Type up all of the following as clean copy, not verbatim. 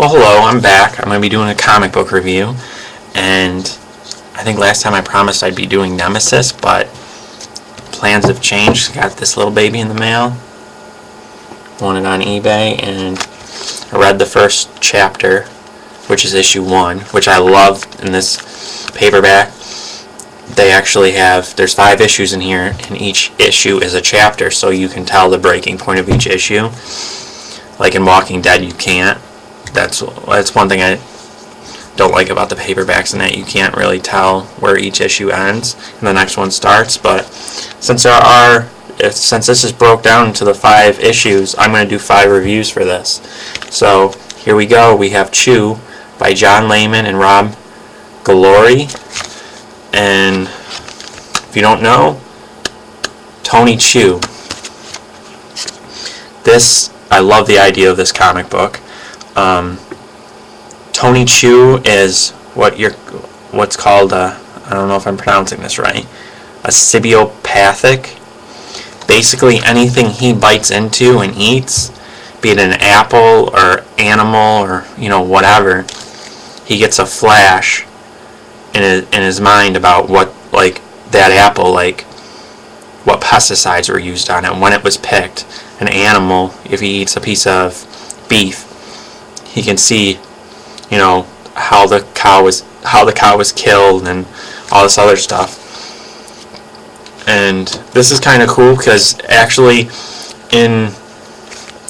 Well, hello, I'm back. I'm going to be doing a comic book review, and I think last time I promised I'd be doing Nemesis, but plans have changed. Got this little baby in the mail, won it on eBay, and I read the first chapter, which is issue 1, which I love in this paperback. They actually have, there's 5 issues in here, and each issue is a chapter, so you can tell the breaking point of each issue. Like in Walking Dead, you can't. That's one thing I don't like about the paperbacks, in that you can't really tell where each issue ends and the next one starts. But since this is broke down into the 5 issues, I'm going to do 5 reviews for this. So here we go. We have Chew by John Layman and Rob Galori. And if you don't know, Tony Chew. I love the idea of this comic book. Tony Chew is what's called I don't know if I'm pronouncing this right, a sybiopathic. Basically anything he bites into and eats, be it an apple or animal or whatever, he gets a flash in his mind about what, like, that apple, like what pesticides were used on it, when it was picked. An animal, if he eats a piece of beef, he can see, how the cow was killed and all this other stuff. And this is kind of cool because actually in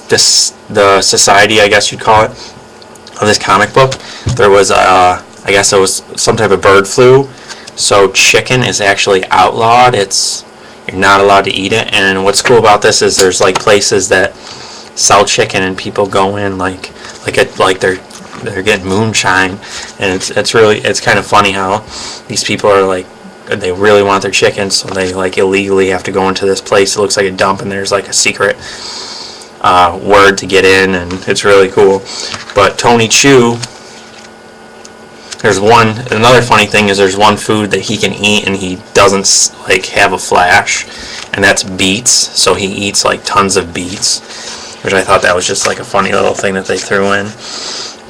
the society, I guess you'd call it, of this comic book, there was I guess it was some type of bird flu. So chicken is actually outlawed. You're not allowed to eat it. And what's cool about this is there's like places that sell chicken and people go in like they're getting moonshine, and it's kind of funny how these people are like, they really want their chicken, so they like illegally have to go into this place. It looks like a dump, and there's like a secret word to get in, and it's really cool. But Tony Chew, another funny thing is there's one food that he can eat and he doesn't like have a flash, and that's beets. So he eats like tons of beets, which I thought that was just like a funny little thing that they threw in.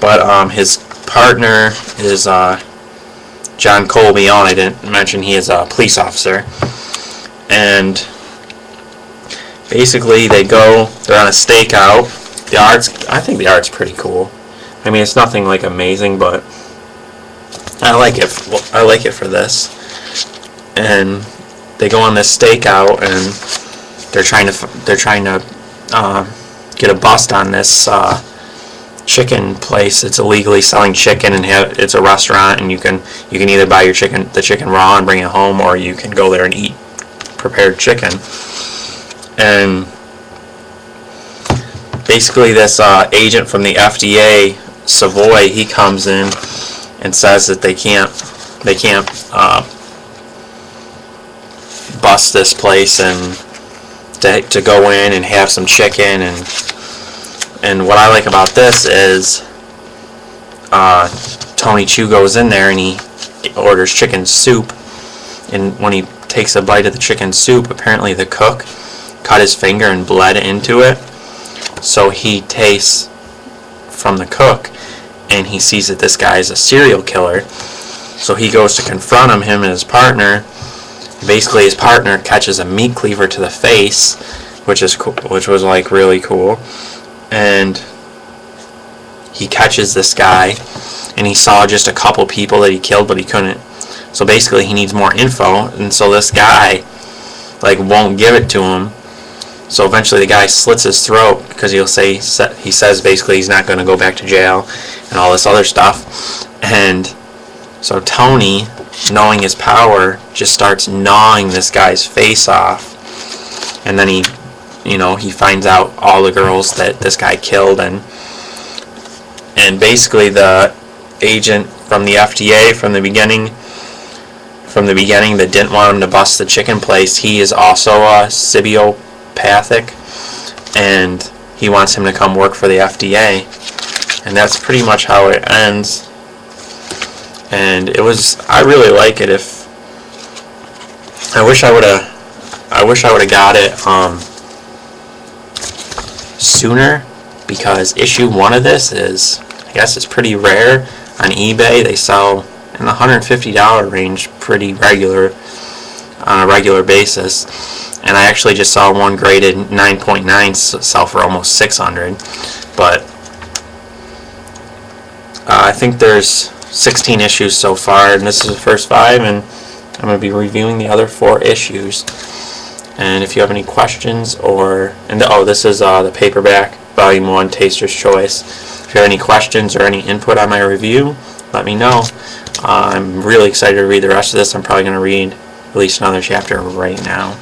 But his partner is John Colby. I didn't mention he is a police officer, and basically they're on a stakeout. I think the art's pretty cool. I mean, it's nothing like amazing, but I like it. I like it for this. And they go on this stakeout, and they're trying to get a bust on this chicken place. It's illegally selling chicken, and it's a restaurant, and you can either buy the chicken raw and bring it home, or you can go there and eat prepared chicken. And basically this agent from the FDA, Savoy, he comes in and says that they can't bust this place and to go in and have some chicken. And what I like about this is Tony Chew goes in there and he orders chicken soup, and when he takes a bite of the chicken soup, apparently the cook cut his finger and bled into it. So he tastes from the cook, and he sees that this guy is a serial killer. So he goes to confront him and his partner. Basically his partner catches a meat cleaver to the face, which was like really cool. And he catches this guy, and he saw just a couple people that he killed, but he couldn't. So basically he needs more info, and so this guy like won't give it to him. So eventually the guy slits his throat because he says basically he's not going to go back to jail and all this other stuff. And so Tony, knowing his power, just starts gnawing this guy's face off. And then he finds out all the girls that this guy killed, and basically the agent from the FDA from the beginning that didn't want him to bust the chicken place, he is also a sybiopathic, and he wants him to come work for the FDA. And that's pretty much how it ends. And I really like it. I wish I would have got it sooner, because issue 1 of this is I guess it's pretty rare on eBay. They sell in the $150 range pretty regular on a regular basis. And I actually just saw one graded 9.9 sell for almost $600. But I think there's 16 issues so far, and this is the first 5, and I'm going to be reviewing the other 4 issues. And if you have any questions, this is the paperback, Volume 1, Taster's Choice. If you have any questions or any input on my review, let me know. I'm really excited to read the rest of this. I'm probably going to read at least another chapter right now.